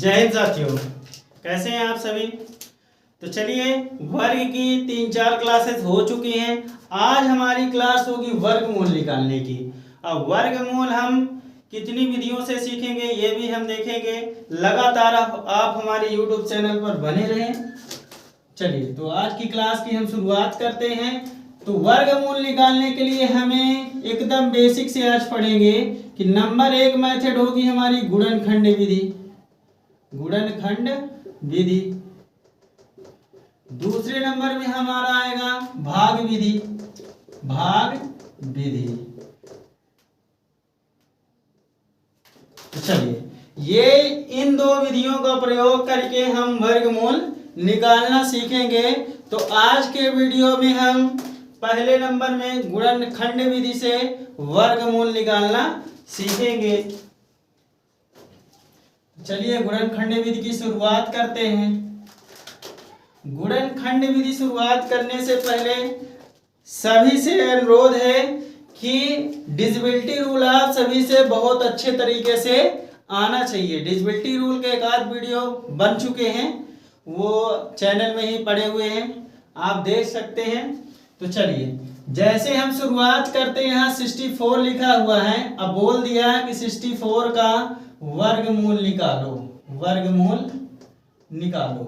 जय हिंद साथियों, कैसे हैं आप सभी। तो चलिए, वर्ग की 3-4 क्लासेस हो चुकी हैं। आज हमारी क्लास होगी वर्गमूल निकालने की। अब वर्गमूल हम कितनी विधियों से सीखेंगे ये भी हम देखेंगे। लगातार आप हमारे YouTube चैनल पर बने रहें। चलिए, तो आज की क्लास की हम शुरुआत करते हैं। तो वर्गमूल निकालने के लिए हमें एकदम बेसिक से आज पढ़ेंगे कि नंबर 1 मेथड होगी हमारी गुणनखंड विधि। गुणनखंड विधि। दूसरे नंबर में हमारा आएगा भाग विधि। भाग विधि। तो चलिए, ये इन दो विधियों का प्रयोग करके हम वर्गमूल निकालना सीखेंगे। तो आज के वीडियो में हम पहले नंबर में गुणनखंड विधि से वर्गमूल निकालना सीखेंगे। चलिए, गुणनखंड विधि की शुरुआत करते हैं। गुणनखंड विधि शुरुआत करने से पहले सभी से अनुरोध है कि डिविजिबिलिटी रूल आप सभी से बहुत अच्छे तरीके से आना चाहिए। डिविजिबिलिटी रूल के एक आध वीडियो बन चुके हैं, वो चैनल में ही पड़े हुए हैं, आप देख सकते हैं। तो चलिए, जैसे हम शुरुआत करते हैं, यहाँ 64 लिखा हुआ है। अब बोल दिया है कि 64 का वर्गमूल निकालो। वर्गमूल निकालो।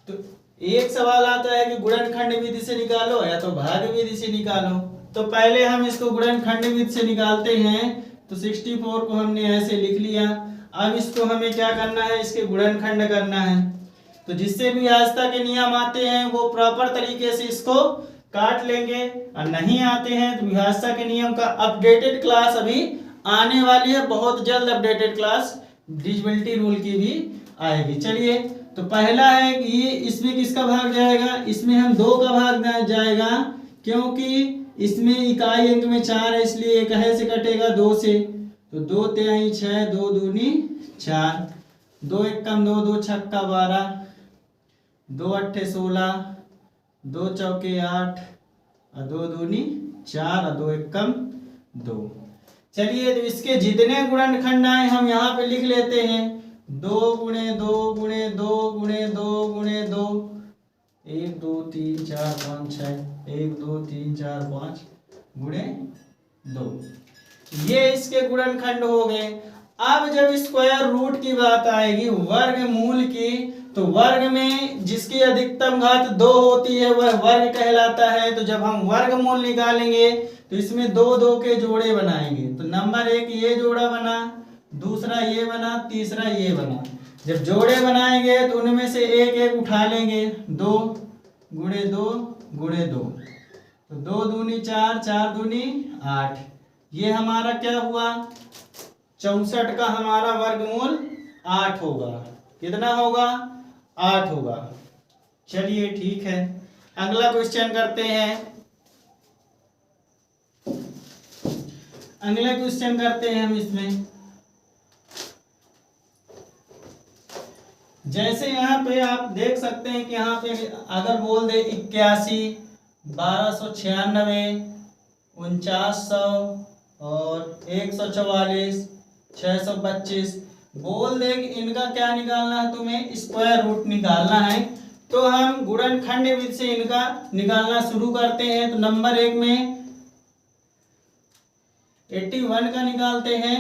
तो एक सवाल आता है कि गुणनखंड विधि से निकालो या तो भाग विधि से निकालो। तो पहले हम इसको गुणनखंड विधि से निकालते हैं। तो 64 को हमने ऐसे लिख लिया। अब इसको हमें क्या करना है, इसके गुणनखंड करना है। तो जिससे भी व्यवस्था के नियम आते हैं वो प्रॉपर तरीके से इसको काट लेंगे, और नहीं आते हैं तो व्यवस्था के नियम का अपडेटेड क्लास अभी आने वाली है। बहुत जल्द अपडेटेड क्लास डिविजिबिलिटी रूल की भी आएगी। चलिए, तो पहला है कि ये इसमें किसका भाग जाएगा, इसमें हम 2 का भाग जाएगा, क्योंकि इसमें इकाई अंक में 4 है, इसलिए एक है से कटेगा 2 से। तो 2 तिहाई 6, 2 दूनी 4, 2 एकम 2, 2 छक्का 12, 2 अट्ठे 16, 2 चौके 8, 2 दूनी 4, 2 एकम 2। चलिए, तो इसके जितने गुणनखंड आए हम यहाँ पे लिख लेते हैं। 2 गुणे 2 गुणे 2 गुणे 2 गुणे 2, 1 2 3 4 5 6, 1 2 3 4 5 गुणे 2। ये इसके गुणनखंड हो गए। अब जब स्क्वायर रूट की बात आएगी वर्गमूल की, तो वर्ग में जिसकी अधिकतम घात 2 होती है वह वर्ग कहलाता है। तो जब हम वर्गमूल निकालेंगे तो इसमें 2 के जोड़े बनाएंगे। तो नंबर 1 ये जोड़ा बना, दूसरा ये बना, तीसरा ये बना। जब जोड़े बनाएंगे तो उनमें से एक उठा लेंगे। 2 गुणे 2 गुणे 2, तो 2 दूनी 4, 4 दूनी 8। ये हमारा क्या हुआ, 64 का हमारा वर्गमूल 8 होगा। कितना होगा, 8 होगा। चलिए, ठीक है, अगला क्वेश्चन करते हैं। अगला क्वेश्चन करते हैं हम इसमें। जैसे यहाँ पे आप देख सकते हैं कि यहाँ पे अगर बोल दे 81, 1296, 4900 और 144, 625, बोल दे कि इनका क्या निकालना है, तुम्हें स्क्वायर रूट निकालना है। तो हम गुणनखंड विधि से इनका निकालना शुरू करते हैं। तो नंबर 1 में 81 का निकालते हैं।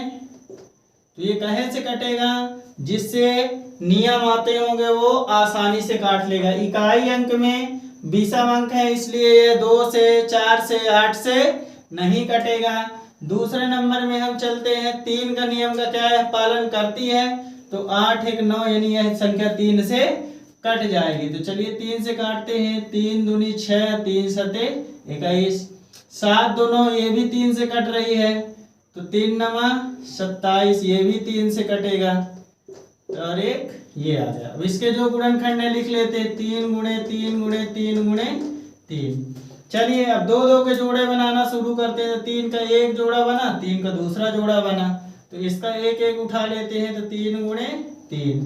तो ये कहे से कटेगा, जिससे नियम आते होंगे वो आसानी से काट लेगा। इकाई अंक में 20 अंक है, इसलिए ये 2 से 4 से 8 से नहीं कटेगा। दूसरे नंबर में हम चलते हैं। 3 का नियम का क्या है, पालन करती है। तो 8 1 9, यानी यह संख्या 3 से कट जाएगी। तो चलिए 3 से काटते हैं। 3 दूनी 6, 3 सते 21, 7 2 9, ये भी 3 से कट रही है। तो 3 9 27, ये भी 3 से कटेगा। और एक ये आ गया। अब इसके जो गुणनखंड है लिख लेते हैं। 3 गुणे 3 गुणे 3 गुणे 3। चलिए, अब 2 के जोड़े बनाना शुरू करते हैं। 3 का एक जोड़ा बना, 3 का दूसरा जोड़ा बना। तो इसका एक उठा लेते हैं। तो 3 गुणे 3।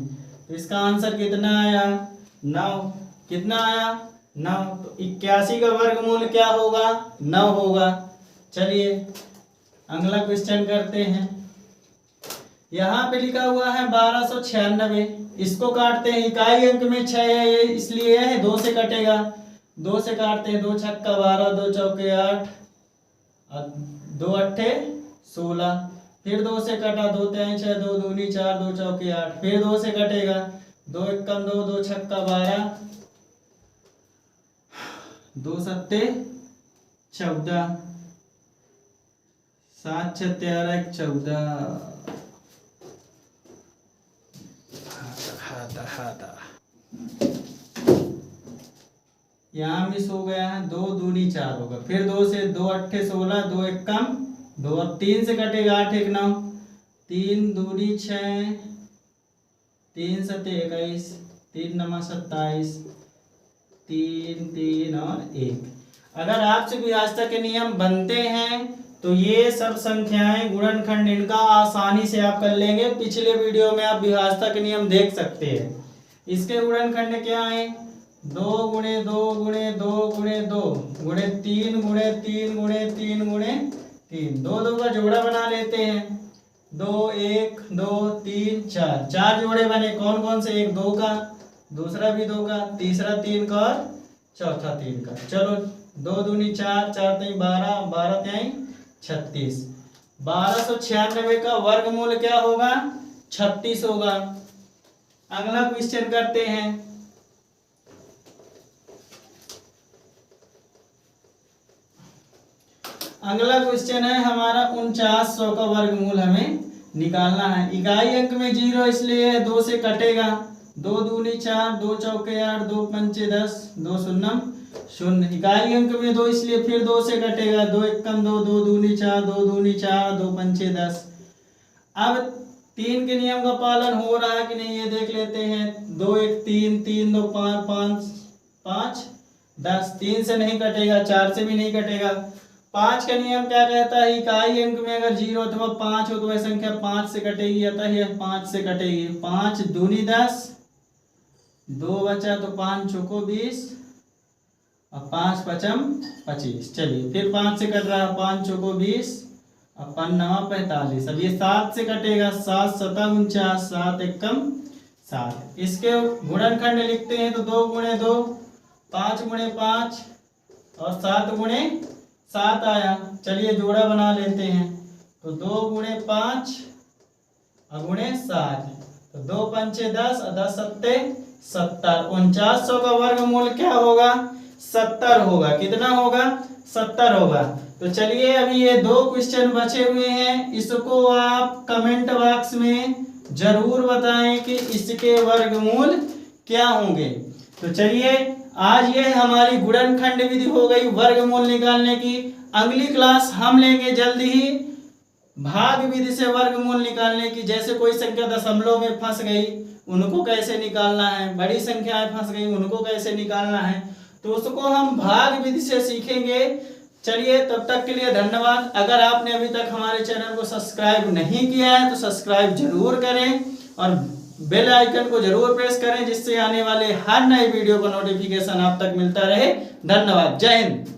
तो इसका आंसर कितना आया, 9। कितना आया, 9। तो 81 का वर्गमूल क्या होगा, 9 होगा। चलिए, अगला क्वेश्चन करते हैं। यहाँ पे लिखा हुआ है 1296, इसको काटते हैं। इकाई अंक में 6 है ये, इसलिए है 2 से कटेगा, 2 से काटते हैं। 2 छक्का 12, 2 चौके 8 और 2 अट्ठे 16। फिर 2 से कटा, 2 तिहाई 6, 2 दूनी 4, 2 चौके 8। फिर 2 से कटेगा, 2 एकम 2, 2 छक्का 12, 2 सत्ते 14, 7 6 13 14। यहाँ मिस हो गया है, 2 दूनी 4 होगा। फिर 2 से 2 अट्ठे 16, 2 एकम 2, अब 3 से कटेगा 8 1 9, 3 दूनी 6, 3 सत्ते 21, 3 नमा 27, 3 3 और 1। अगर आपसे विभाज्यता के नियम बनते हैं तो ये सब संख्याएं गुणनखंड इनका आसानी से आप कर लेंगे। पिछले वीडियो में आप विभाज्यता के नियम देख सकते हैं। इसके गुणनखंड क्या है? 2 गुणे 2 गुणे 2 गुणे 2 गुणे 3 गुणे 3 गुणे 3 गुणे 3। 2 2 का जोड़ा बना लेते हैं। 2 1 2 3 4, 4 जोड़े बने। कौन कौन से? एक 2 का, दूसरा भी 2 का, तीसरा 3 का और चौथा 3 का। चलो 2 दूनी 4, 4 तीन 12, 12 तिहाई 36। 1296 का वर्गमूल क्या होगा? 36 होगा। अगला क्वेश्चन करते हैं। अगला क्वेश्चन है हमारा 4900 का वर्गमूल हमें निकालना है। इकाई अंक में 0 इसलिए 2 से कटेगा। 2 दूनी 4, 2 चौके 8, 2 पंचे 10, 2 शून्यम 0। इकाई अंक में 2 इसलिए फिर 2 से कटेगा। 2 एकम 2, 2 दूनी 4, 2 दूनी 4, 2 पंचे 10। अब 3 के नियम का पालन हो रहा है कि नहीं ये देख लेते हैं। 2 1 3, 3 2 5, 5 5 10। 3 से नहीं कटेगा, 4 से भी नहीं कटेगा। 5 का नियम क्या कहता है? इकाई अंक में अगर 0 अथवा 5 हो तो वह संख्या 5 से कटेगी, अतः यह 5 से कटेगी। 5 दूनी 10, 2 बचा तो 5 चौको 20 और 5 पचम 25। चलिए फिर 5 से कट रहा है। 5 चौको 20 और 5 नवा 45। अब ये 7 से कटेगा। 7 7 49, 7 एकम 7। इसके गुणनखंड लिखते हैं तो 2 गुणे 2, 5 गुणे 5 और 7 गुणे 7 आया। चलिए जोड़ा बना लेते हैं। तो 2 गुणे 5 और गुणे 7, तो 2 पंचे 10 और 10 सत्ते 70। 4900 का वर्गमूल क्या होगा? 70 होगा। कितना होगा? 70 होगा। तो चलिए अभी ये 2 क्वेश्चन बचे हुए हैं, इसको आप कमेंट बॉक्स में जरूर बताएं कि इसके वर्गमूल क्या होंगे। तो चलिए आज ये हमारी गुणनखंड विधि हो गई वर्गमूल निकालने की। अगली क्लास हम लेंगे जल्द ही भाग विधि से वर्गमूल निकालने की। जैसे कोई संख्या दशमलव में फंस गई, उनको कैसे निकालना है, बड़ी संख्याएं फंस गई, उनको कैसे निकालना है, तो उसको हम भाग विधि से सीखेंगे। चलिए तब तक के लिए धन्यवाद। अगर आपने अभी तक हमारे चैनल को सब्सक्राइब नहीं किया है तो सब्सक्राइब जरूर करें और बेल आइकन को जरूर प्रेस करें, जिससे आने वाले हर नए वीडियो का नोटिफिकेशन आप तक मिलता रहे। धन्यवाद। जय हिंद।